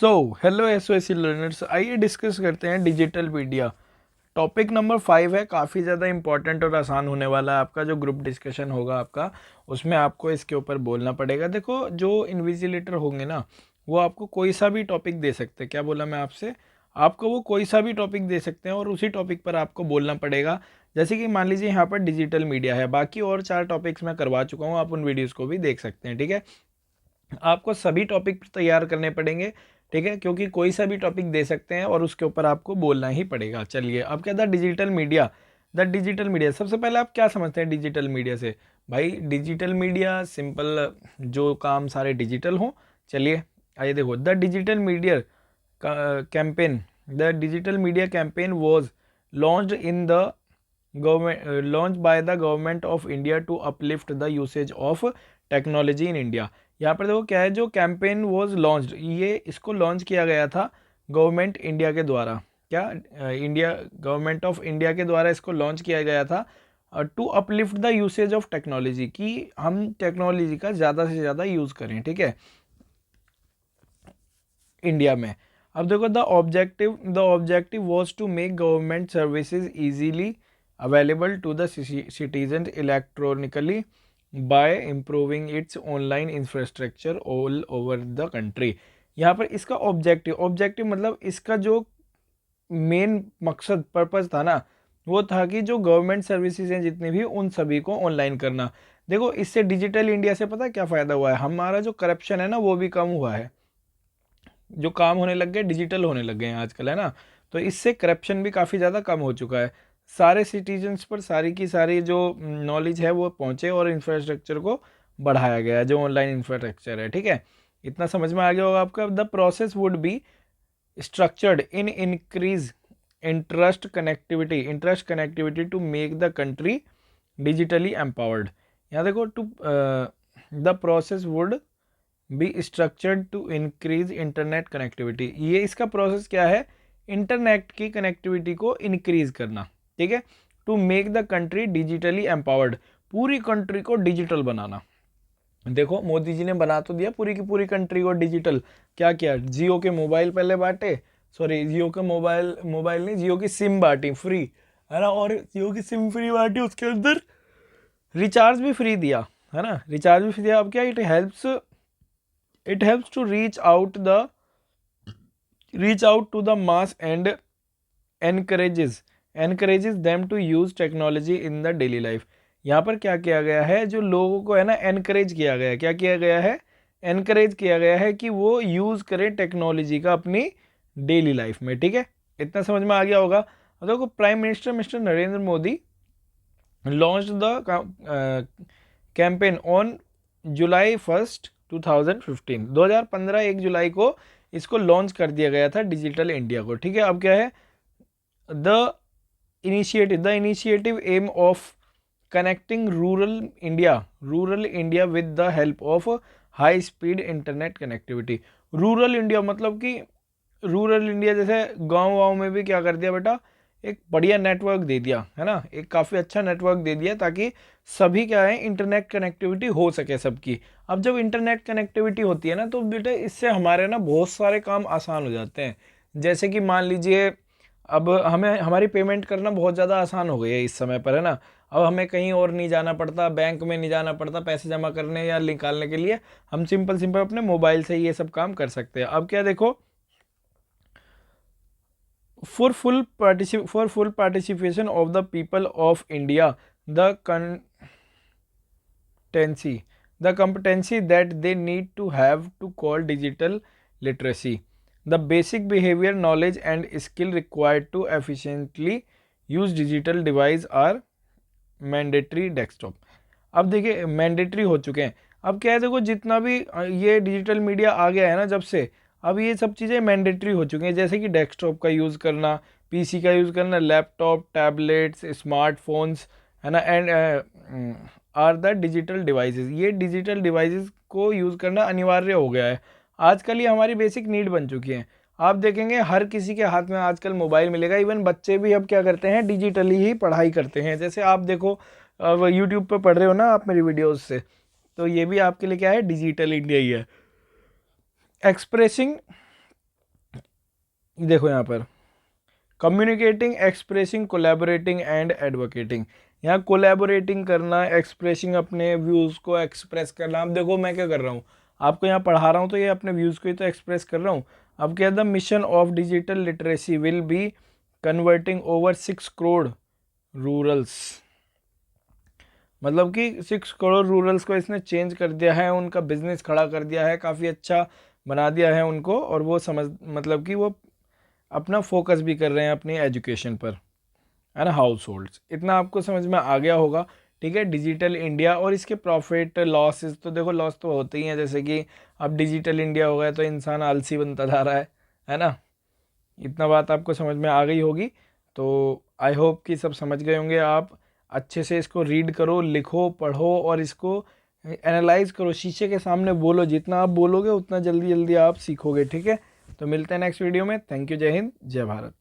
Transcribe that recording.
So hello एसओएसी learners, आइए discuss करते हैं डिजिटल मीडिया। टॉपिक नंबर 5 है, काफ़ी ज़्यादा इंपॉर्टेंट और आसान होने वाला है। आपका जो ग्रुप डिस्कशन होगा आपका, उसमें आपको इसके ऊपर बोलना पड़ेगा। देखो, जो इन्विजिलेटर होंगे ना, वो आपको कोई सा भी टॉपिक दे सकते हैं। क्या बोला मैं आपसे? आपको वो कोई सा भी टॉपिक दे सकते हैं और उसी टॉपिक पर आपको बोलना पड़ेगा। जैसे कि मान लीजिए यहाँ पर डिजिटल मीडिया है, बाकी और 4 टॉपिक्स मैं करवा चुका हूँ, आप उन वीडियोज़ को भी देख सकते हैं। ठीक है, आपको सभी टॉपिक तैयार करने पड़ेंगे। ठीक है, क्योंकि कोई सा भी टॉपिक दे सकते हैं और उसके ऊपर आपको बोलना ही पड़ेगा। चलिए, अब क्या था digital media. The digital media, सबसे पहले आप क्या समझते हैं डिजिटल मीडिया से? भाई डिजिटल मीडिया सिंपल, जो काम सारे डिजिटल हों। चलिए आइए देखो, the digital media campaign, the digital media campaign was launched in the government, launch by the government of India to uplift the usage of technology in India. यहाँ पर देखो क्या है, जो कैंपेन वॉज लॉन्च्ड, ये इसको लॉन्च किया गया था गवर्नमेंट इंडिया के द्वारा। क्या इंडिया, गवर्नमेंट ऑफ इंडिया के द्वारा इसको लॉन्च किया गया था to uplift the usage of technology, कि हम टेक्नोलॉजी का ज़्यादा से ज़्यादा यूज़ करें। ठीक है, इंडिया में। अब देखो, the objective was to make government services easily available to the citizen electronically by improving its online infrastructure all over the country. यहाँ पर इसका ऑब्जेक्टिव मतलब इसका जो मेन मकसद पर्पस था ना, वो था कि जो गवर्नमेंट सर्विसेज हैं जितनी भी, उन सभी को ऑनलाइन करना। देखो, इससे डिजिटल इंडिया से पता है क्या फ़ायदा हुआ है? हमारा जो करप्शन है ना, वो भी कम हुआ है। जो काम होने लग गए, डिजिटल होने लग गए हैं आजकल, है ना। तो इससे करप्शन भी काफ़ी ज़्यादा कम हो चुका है। सारे सिटीजन्स पर सारी की सारी जो नॉलेज है वो पहुँचे और इंफ्रास्ट्रक्चर को बढ़ाया गया, जो ऑनलाइन इंफ्रास्ट्रक्चर है। ठीक है, इतना समझ में आ गया होगा आपका। The process would B structured in increase interest connectivity to make the country digitally empowered। यहाँ देखो, to the process would be structured to increase internet connectivity. ये इसका प्रोसेस क्या है? इंटरनेट की कनेक्टिविटी को इंक्रीज करना। ठीक है, to make the country digitally empowered, पूरी कंट्री को डिजिटल बनाना। देखो, मोदी जी ने बना तो दिया पूरी की पूरी कंट्री को डिजिटल। क्या किया? जियो के मोबाइल पहले बांटे, सॉरी जियो के मोबाइल मोबाइल नहीं, जियो की सिम बांटी फ्री, है ना। और जियो की सिम फ्री बांटी, उसके अंदर रिचार्ज भी फ्री दिया, है ना। रिचार्ज भी फ्री दिया। अब क्या, it helps to reach out to the mass and encourages them to use technology in the daily life. यहाँ पर क्या किया गया है, जो लोगों को है ना, एनकरेज किया गया है। क्या किया गया है? एनकरेज किया गया है कि वो यूज़ करें टेक्नोलॉजी का अपनी डेली लाइफ में। ठीक है, इतना समझ में आ गया होगा। अब देखो, prime minister mister Narendra Modi launch the campaign on July 1 2015, 2015 1 जुलाई को इसको लॉन्च कर दिया गया था डिजिटल इंडिया को। ठीक है, अब क्या है, the the initiative aim of connecting rural India with the help of high speed internet connectivity. Rural India मतलब कि रूरल इंडिया जैसे गांव में भी क्या कर दिया बेटा, एक बढ़िया नेटवर्क दे दिया, है ना। एक काफ़ी अच्छा नेटवर्क दे दिया ताकि सभी क्या है, इंटरनेट कनेक्टिविटी हो सके सबकी। अब जब इंटरनेट कनेक्टिविटी होती है ना, तो बेटा इससे हमारे ना बहुत सारे काम आसान हो जाते हैं। जैसे कि मान लीजिए, अब हमें हमारी पेमेंट करना बहुत ज़्यादा आसान हो गई है इस समय पर, है ना। अब हमें कहीं और नहीं जाना पड़ता, बैंक में नहीं जाना पड़ता पैसे जमा करने या निकालने के लिए। हम सिंपल सिंपल अपने मोबाइल से ये सब काम कर सकते हैं। अब क्या देखो, for full participation of the people of India, the competency that they need to have to call digital literacy, the basic behavior knowledge and skill required to efficiently use digital device are mandatory desktop. अब देखिए, mandatory हो चुके हैं। अब क्या है, देखो जितना भी ये डिजिटल मीडिया आ गया है ना जब से, अब ये सब चीज़ें मैंडेटरी हो चुकी हैं। जैसे कि डेस्कटॉप का यूज़ करना, पीसी का यूज़ करना, लैपटॉप, टैबलेट्स, स्मार्टफोन्स, है ना, and are the digital devices. ये डिजिटल डिवाइसेस को यूज़ करना अनिवार्य हो गया है। आजकल ये हमारी बेसिक नीड बन चुकी है। आप देखेंगे हर किसी के हाथ में आजकल मोबाइल मिलेगा। इवन बच्चे भी अब क्या करते हैं, डिजिटली ही पढ़ाई करते हैं। जैसे आप देखो, अब यूट्यूब पे पढ़ रहे हो ना आप मेरी वीडियोस से, तो ये भी आपके लिए क्या है, डिजिटल इंडिया ही है। एक्सप्रेसिंग देखो यहाँ पर communicating, expressing, collaborating and advocating. यहाँ कोलैबोरेटिंग करना, एक्सप्रेसिंग अपने व्यूज़ को एक्सप्रेस करना। अब देखो मैं क्या कर रहा हूँ, आपको यहाँ पढ़ा रहा हूँ तो ये अपने व्यूज़ को ही तो एक्सप्रेस कर रहा हूँ। अब क्या, the mission of digital literacy will be converting over 6 crore rulers. मतलब कि 6 करोड़ रूरल्स को इसने चेंज कर दिया है, उनका बिजनेस खड़ा कर दिया है, काफ़ी अच्छा बना दिया है उनको, और वो समझ मतलब कि वो अपना फोकस भी कर रहे हैं अपनी एजुकेशन पर, है ना, हाउस होल्ड्स। इतना आपको समझ में आ गया होगा। ठीक है, डिजिटल इंडिया और इसके प्रॉफिट लॉसेस तो देखो, लॉस तो होते ही हैं, जैसे कि अब डिजिटल इंडिया हो गया तो इंसान आलसी बनता जा रहा है ना। इतना बात आपको समझ में आ गई होगी। तो आई होप कि सब समझ गए होंगे आप। अच्छे से इसको रीड करो, लिखो, पढ़ो और इसको एनालाइज करो, शीशे के सामने बोलो। जितना आप बोलोगे उतना जल्दी जल्दी आप सीखोगे। ठीक है, तो मिलते हैं नेक्स्ट वीडियो में। थैंक यू, जय हिंद, जय भारत।